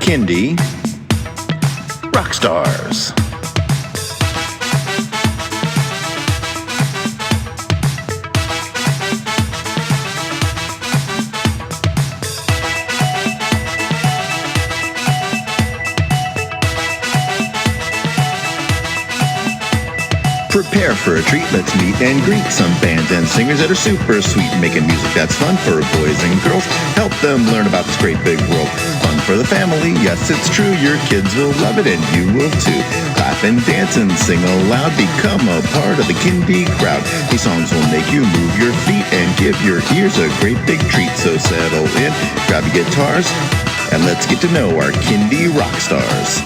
Kindy Rockstars. Prepare for a treat, let's meet and greet some bands and singers that are super sweet, making music that's fun for boys and girls. Help them learn about this great big world. Fun for the family, yes it's true, your kids will love it and you will too. Clap and dance and sing aloud, become a part of the Kindy crowd. These songs will make you move your feet and give your ears a great big treat. So settle in, grab your guitars, and let's get to know our Kindy rock stars.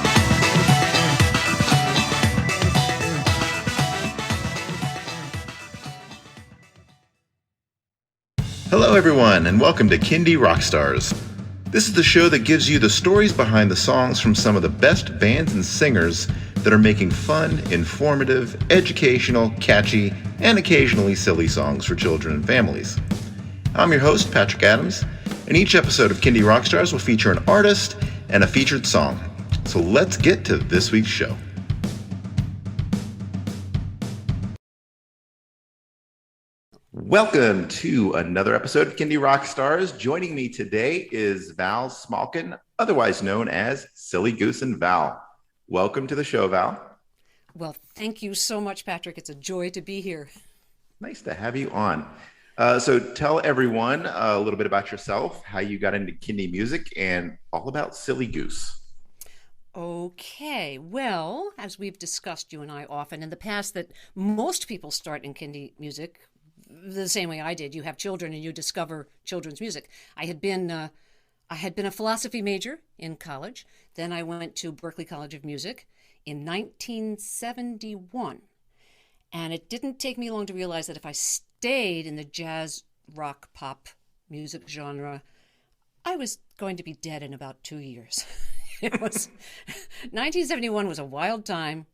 Hello everyone, and welcome to Kindy Rockstars. This is the show that gives you the stories behind the songs from some of the best bands and singers that are making fun, informative, educational, catchy, and occasionally silly songs for children and families. I'm your host, Patrick Adams, and each episode of Kindy Rockstars will feature an artist and a featured song. So let's get to this week's show. Welcome to another episode of Kindy Rockstars. Joining me today is Val Smalkin, otherwise known as Silly Goose and Val. Welcome to the show, Val. Well, thank you so much, Patrick. It's a joy to be here. Nice to have you on. So tell everyone a little bit about yourself, how you got into Kindy music, and all about Silly Goose. Okay, well, as we've discussed, you and I often in the past, that most people start in Kindy music the same way I did. You have children and you discover children's music. I had been a philosophy major in college. Then I went to Berklee College of Music in 1971. And it didn't take me long to realize that if I stayed in the jazz, rock, pop music genre, I was going to be dead in about 2 years. It was 1971 was a wild time.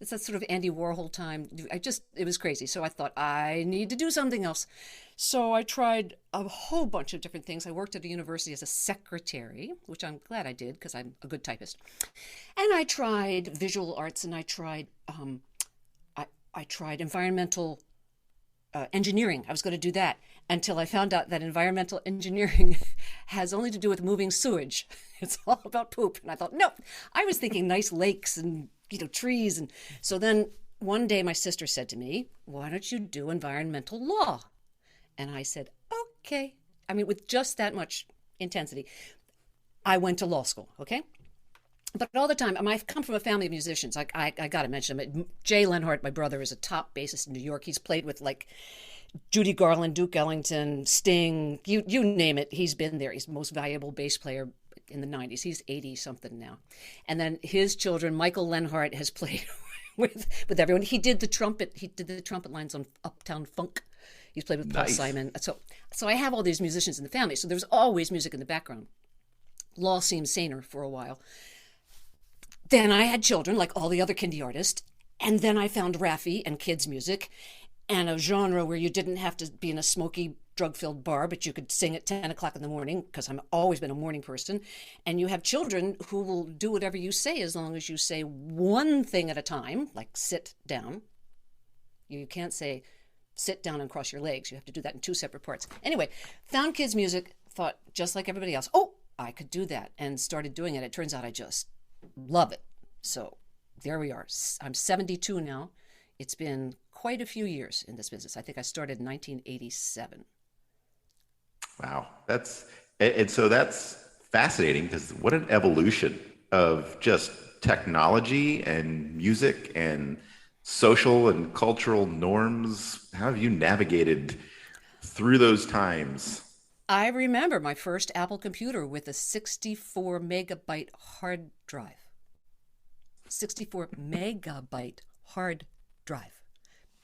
It's that sort of Andy Warhol time. It was crazy. So I thought, I need to do something else. So I tried a whole bunch of different things. I worked at a university as a secretary, which I'm glad I did because I'm a good typist. And I tried visual arts, and I tried environmental engineering. I was going to do that until I found out that environmental engineering has only to do with moving sewage. It's all about poop. And I thought, no, I was thinking nice lakes and trees. And so then one day my sister said to me, why don't you do environmental law? And I said, okay. I mean, with just that much intensity, I went to law school, okay? But all the time, I've come from a family of musicians. I got to mention them. Jay Lenhart, my brother, is a top bassist in New York. He's played with like Judy Garland, Duke Ellington, Sting, you name it. He's been there. He's the most valuable bass player in the 90s. He's 80 something now. And then his children, Michael Lenhart, has played with everyone. He did the trumpet lines on Uptown Funk. He's played with Paul Simon. So I have all these musicians in the family. So there's always music in the background. Law seemed saner for a while. Then I had children, like all the other Kindy artists. And then I found Raffi and kids music and a genre where you didn't have to be in a smoky, drug-filled bar, but you could sing at 10 o'clock in the morning, because I've always been a morning person. And you have children who will do whatever you say as long as you say one thing at a time, like sit down. You can't say sit down and cross your legs. You have to do that in two separate parts. Anyway, found kids music, thought just like everybody else, oh, I could do that, and started doing it. It turns out I just love it. So there we are. I'm 72 now. It's been quite a few years in this business. I think I started in 1987. Wow, that's fascinating, because what an evolution of just technology and music and social and cultural norms. How have you navigated through those times? I remember my first Apple computer with a 64 megabyte hard drive. 64 megabyte hard drive.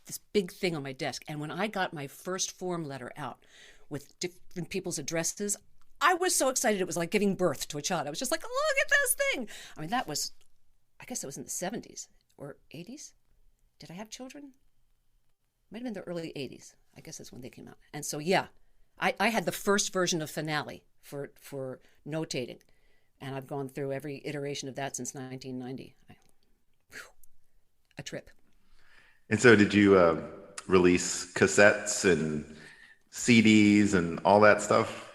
This big thing on my desk. And when I got my first form letter out with different people's addresses, I was so excited. It was like giving birth to a child. I was just like, look at this thing. I mean, I guess it was in the 70s or 80s. Did I have children? Might have been the early 80s. I guess that's when they came out. And so, yeah, I had the first version of Finale for notating. And I've gone through every iteration of that since 1990. A trip. And so, did you release cassettes and CDs and all that stuff?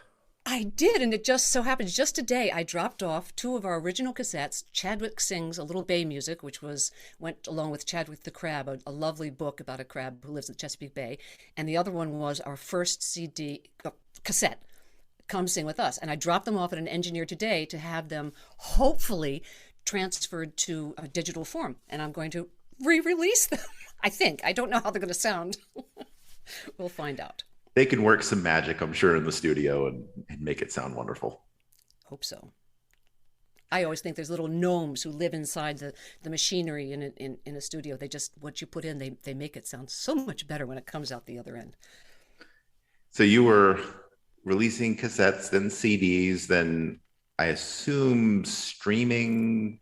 I did, and it just so happens just today I dropped off two of our original cassettes. Chadwick Sings A Little Bay Music, which went along with Chadwick the Crab, a lovely book about a crab who lives in the Chesapeake Bay, and the other one was our first CD cassette, Come Sing With Us. And I dropped them off at an engineer today to have them hopefully transferred to a digital form, and I'm going to re-release them. I think. I don't know how they're going to sound. We'll find out. They can work some magic, I'm sure, in the studio and make it sound wonderful. Hope so. I always think there's little gnomes who live inside the machinery in a studio. They just, what you put in, they make it sound so much better when it comes out the other end. So you were releasing cassettes, then CDs, then I assume streaming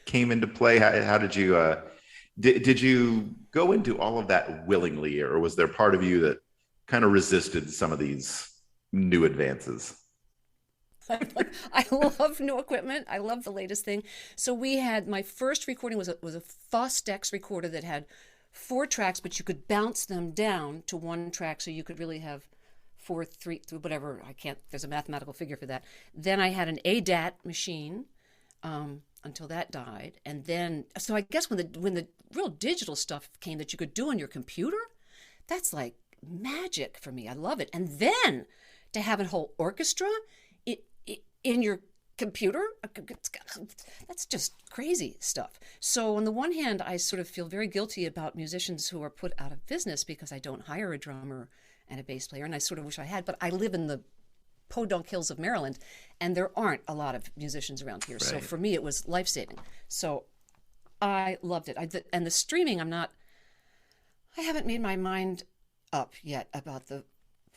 came into play. How did you, did you go into all of that willingly, or was there part of you that kind of resisted some of these new advances? I love new equipment. I love the latest thing. So my first recording was a Fostex recorder that had 4 tracks, but you could bounce them down to 1 track, so you could really have 4, 3, whatever. There's a mathematical figure for that. Then I had an ADAT machine until that died. And then, so I guess when the real digital stuff came that you could do on your computer, that's like magic for me. I love it. And then to have a whole orchestra in your computer, that's just crazy stuff. So on the one hand, I sort of feel very guilty about musicians who are put out of business because I don't hire a drummer and a bass player, and I sort of wish I had, but I live in the Podunk Hills of Maryland, and there aren't a lot of musicians around here. Right. So for me, it was life-saving. So I loved it. And the streaming, I haven't made my mind up yet about the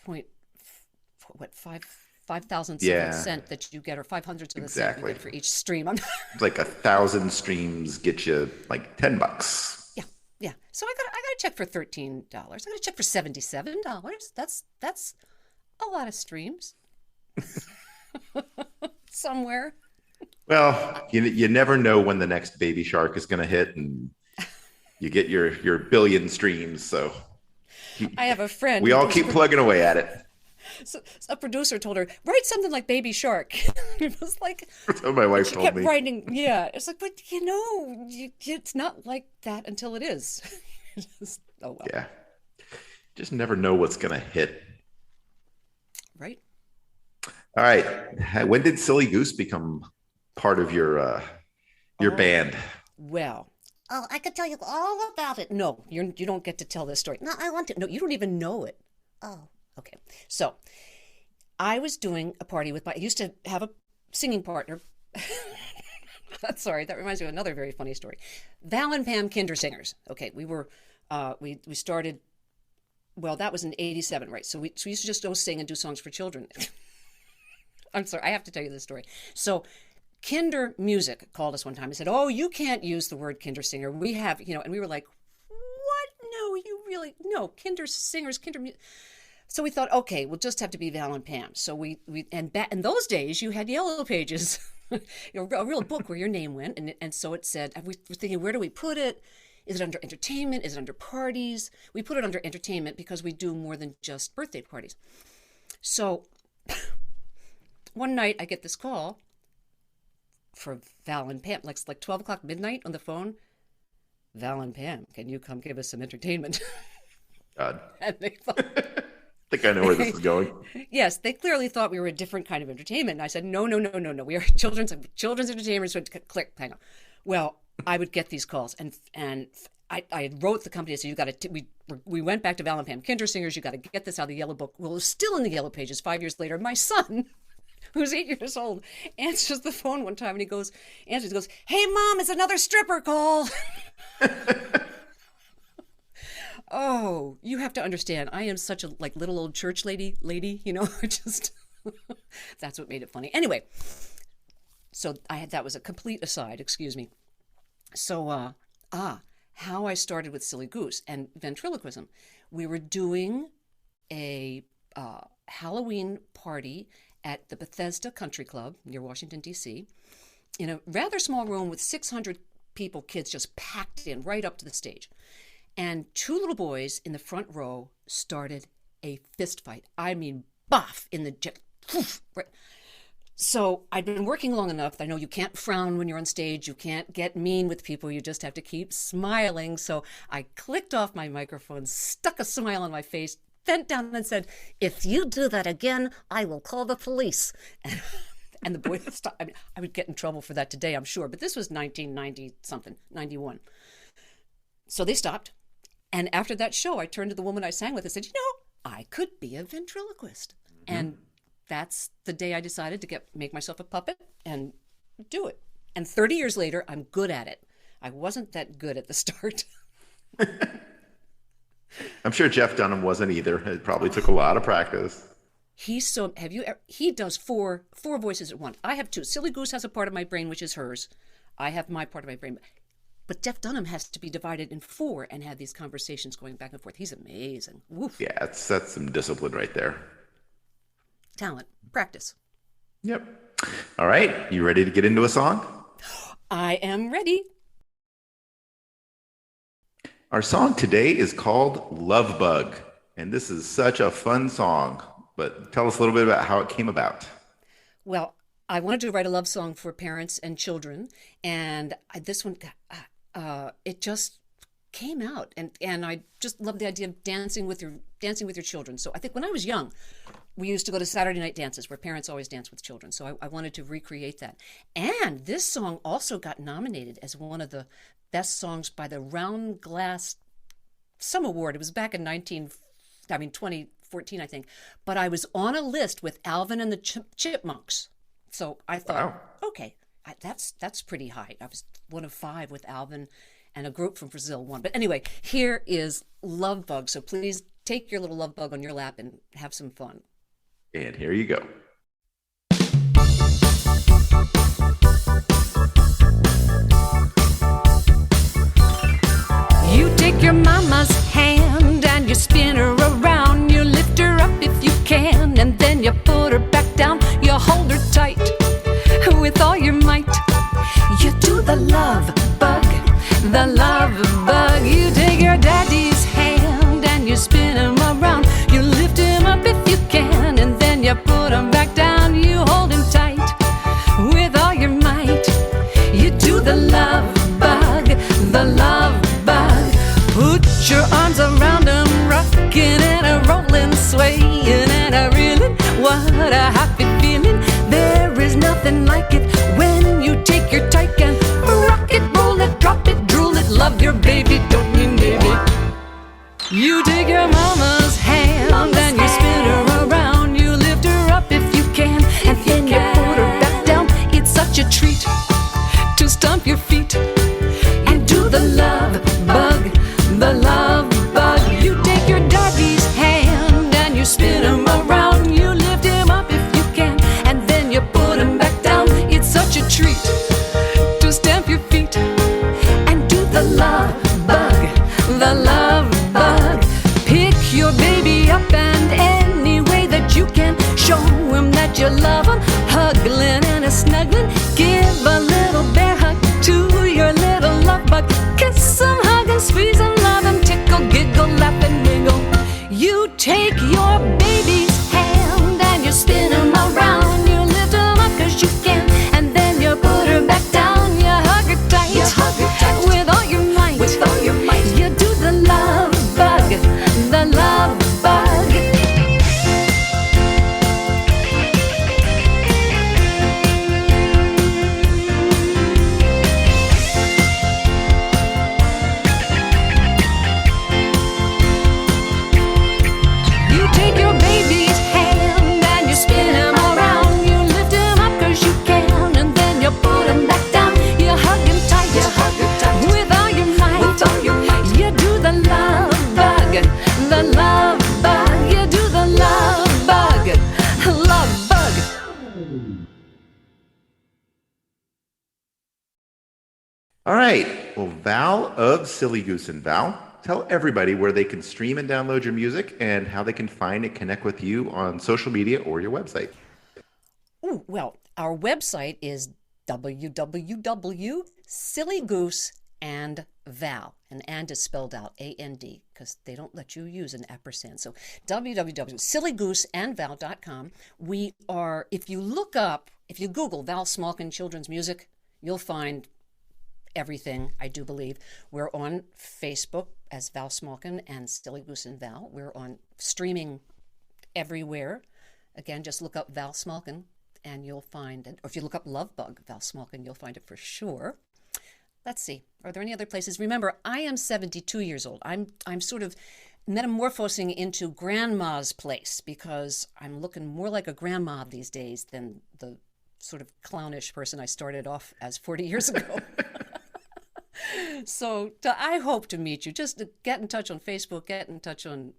5,000th of a cent that you get, or 500th of a cent you get for each stream. It's like 1,000 streams get you like $10. Yeah. So I got a check for $13. I got a check for $77. That's a lot of streams. Somewhere. Well, you never know when the next Baby Shark is going to hit, and you get your billion streams. So I have a friend. We all keep plugging away at it. So a producer told her, write something like Baby Shark. It was like, that's what my wife told me. Writing, yeah. It's like, but it's not like that until it is. Oh well. Yeah. Just never know what's gonna hit. Right. All right. When did Silly Goose become part of your band? Well. Oh, I could tell you all about it. No, you don't get to tell this story. No, I want to. No, you don't even know it. Oh. Okay, so I was doing a party I used to have a singing partner. Sorry, that reminds me of another very funny story. Val and Pam Kindersingers. Okay, we were, we started, well, that was in 87, right? So we used to just go sing and do songs for children. I'm sorry, I have to tell you this story. So Kinder Music called us one time and said, oh, you can't use the word Kindersinger. We have, and we were like, what? No, you really, no, Kindersingers, Music. So we thought, okay, we'll just have to be Val and Pam. So in those days, you had yellow pages, a real book where your name went. And so it said, we were thinking, where do we put it? Is it under entertainment? Is it under parties? We put it under entertainment because we do more than just birthday parties. So one night I get this call for Val and Pam, like 12 o'clock midnight on the phone. Val and Pam, can you come give us some entertainment? God. And they thought... I think I know where this is going. Yes, they clearly thought we were a different kind of entertainment. And I said, no. We are children's entertainment. So click, hang on. Well, I would get these calls, and I wrote the company. So you got to. We went back to Val and Pam Kindersingers. You got to get this out of the yellow book. Well, it was still in the yellow pages 5 years later. My son, who's 8 years old, answers the phone one time, and he goes, "Hey, Mom, it's another stripper call." Oh, you have to understand. I am such a little old church lady, just that's what made it funny. Anyway, so that was a complete aside, excuse me. So, how I started with Silly Goose and ventriloquism. We were doing a Halloween party at the Bethesda Country Club near Washington, D.C., in a rather small room with 600 people, kids just packed in right up to the stage. And two little boys in the front row started a fist fight. I mean, boff in the jet. Right. So I'd been working long enough. I know you can't frown when you're on stage. You can't get mean with people. You just have to keep smiling. So I clicked off my microphone, stuck a smile on my face, bent down and said, "If you do that again, I will call the police." And the boys stopped. I mean, I would get in trouble for that today, I'm sure. But this was 1990 something, 91. So they stopped. And after that show, I turned to the woman I sang with and said, I could be a ventriloquist. Mm-hmm. And that's the day I decided to make myself a puppet and do it. And 30 years later, I'm good at it. I wasn't that good at the start. I'm sure Jeff Dunham wasn't either. It probably took a lot of practice. He does four voices at once. I have two. Silly Goose has a part of my brain, which is hers. I have my part of my brain. But Jeff Dunham has to be divided in four and have these conversations going back and forth. He's amazing. Woof. Yeah, that's some discipline right there. Talent. Practice. Yep. All right. You ready to get into a song? I am ready. Our song today is called Love Bug. And this is such a fun song. But tell us a little bit about how it came about. Well, I wanted to write a love song for parents and children. And this one, it just came out. And I just love the idea of dancing with your children. So I think when I was young, we used to go to Saturday night dances where parents always dance with children. So I wanted to recreate that. And this song also got nominated as one of the best songs by the Round Glass Some Award. It was back in 2014, I think. But I was on a list with Alvin and the Chipmunks. So I thought, wow. Okay, that's pretty high. I was one of 5 with Alvin, and a group from Brazil won. But anyway, here is Love Bug. So please take your little love bug on your lap and have some fun. And here you go. You take your mama's hand and you spin her around. You lift her up if you can, and then you put her back down. You hold her tight with all your might. You do the love bug, the love bug. You take your daddy's hand and you spin him around. You lift him up if you can, and then you put him back down. You hold him tight with all your might. You do the love bug, the love bug. Put your arms around him, rocking and a rolling, swaying and a reeling. What a happy feeling. There is nothing like it when you take your tyke and rock it, roll it, drop it, drool it. Love your baby, don't you, baby? You take your mama's hand and you spin her around. You lift her up if you can, and then you put her back down. It's such a treat to stomp your feet and do the love bug, the love bug. You take your daddy's hand and you spin him around. You lift him up if you can, and then you put him back down. It's such a treat to stamp your feet and do the love bug, the love bug. Pick your baby up and any way that you can. Show him that you love him, hugging and a snuggling. Give a little bear hug to your little love bug. Kiss him, hug him, squeeze him, love him, tickle, giggle, laugh and wiggle. You take your baby's hand and you spin him around. You lift him up 'cause you can, and then you put her back down. You hug her tight, with all your might. With all your might. You do the love bug, the love bug. You take your baby's hand and you spin him around. You lift him up 'cause you can, and then you put him back down. You hug him tight, with all your might. You do the love bug, the love bug. You do the love bug, love bug. All right. Well, Val of Silly Goose and Val, tell everybody where they can stream and download your music and how they can find and connect with you on social media or your website. Ooh, well, our website is www.sillygoose.and.val. And is spelled out A-N-D because they don't let you use an ampersand. So www.sillygooseandval.com. We are, if you Google Val Smalkin Children's Music, you'll find everything, I do believe. We're on Facebook as Val Smalkin and Silly Goose and Val. We're on streaming everywhere. Again, just look up Val Smalkin and you'll find it. Or if you look up Lovebug Val Smalkin, you'll find it for sure. Let's see. Are there any other places? Remember, I am 72 years old. I'm sort of metamorphosing into grandma's place because I'm looking more like a grandma these days than the sort of clownish person I started off as 40 years ago. So I hope to meet you. Just get in touch on Facebook, get in touch on,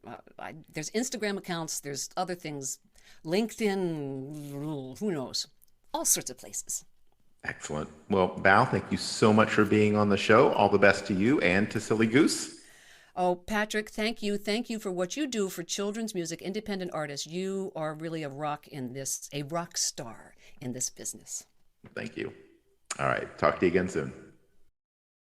there's Instagram accounts, there's other things, LinkedIn, who knows, all sorts of places. Excellent. Well, Val, thank you so much for being on the show. All the best to you and to Silly Goose. Oh, Patrick, thank you. Thank you for what you do for children's music, independent artists. You are really a rock star in this business. Thank you. All right. Talk to you again soon.